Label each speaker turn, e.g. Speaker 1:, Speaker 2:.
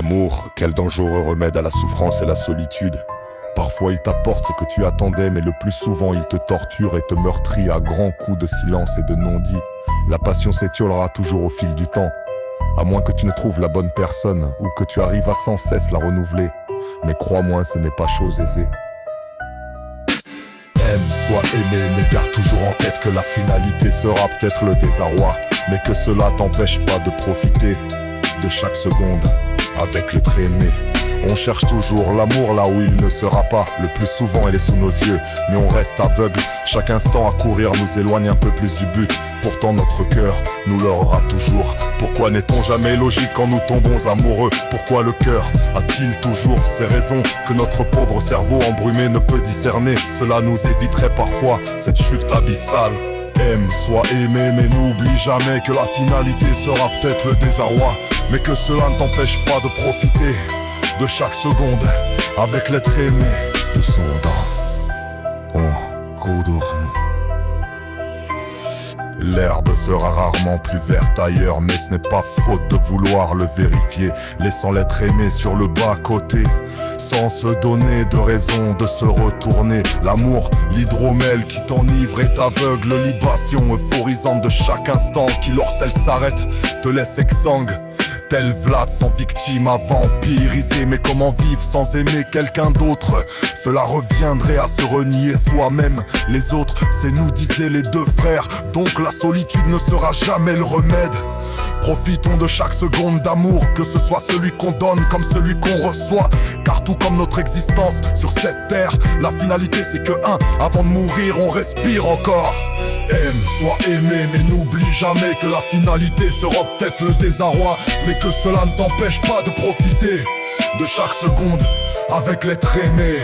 Speaker 1: L'amour, quel dangereux remède à la souffrance et la solitude. Parfois il t'apporte ce que tu attendais, mais le plus souvent il te torture et te meurtrit à grands coups de silence et de non-dit. La passion s'étiolera toujours au fil du temps, à moins que tu ne trouves la bonne personne ou que tu arrives à sans cesse la renouveler. Mais crois-moi, ce n'est pas chose aisée. Aime, sois aimé, mais garde toujours en tête que la finalité sera peut-être le désarroi, mais que cela t'empêche pas de profiter de chaque seconde avec l'être aimé. On cherche toujours l'amour là où il ne sera pas. Le plus souvent il est sous nos yeux, mais on reste aveugle. Chaque instant à courir nous éloigne un peu plus du but. Pourtant notre cœur nous l'aura toujours. Pourquoi n'est-on jamais logique quand nous tombons amoureux? Pourquoi le cœur a-t-il toujours ces raisons que notre pauvre cerveau embrumé ne peut discerner? Cela nous éviterait parfois cette chute abyssale. Aime, sois aimé, mais n'oublie jamais que la finalité sera peut-être le désarroi, mais que cela ne t'empêche pas de profiter de chaque seconde avec l'être aimé. De son L'herbe sera rarement plus verte ailleurs, mais ce n'est pas faute de vouloir le vérifier. Laissant l'être aimé sur le bas-côté, sans se donner de raison de se retourner. L'amour, l'hydromel qui t'enivre et t'aveugle, libation euphorisante de chaque instant qui lorsqu'elle s'arrête te laisse exsangue. Tel Vlad sans victime à vampiriser. Mais comment vivre sans aimer quelqu'un d'autre? Cela reviendrait à se renier soi-même. Les autres, c'est nous, disaient les deux frères. Donc la solitude ne sera jamais le remède. Profitons de chaque seconde d'amour, que ce soit celui qu'on donne comme celui qu'on reçoit. Car tout comme notre existence sur cette terre, la finalité c'est que avant de mourir on respire encore. Aime, sois aimé, mais n'oublie jamais que la finalité sera peut-être le désarroi, mais que cela ne t'empêche pas de profiter de chaque seconde avec l'être aimé.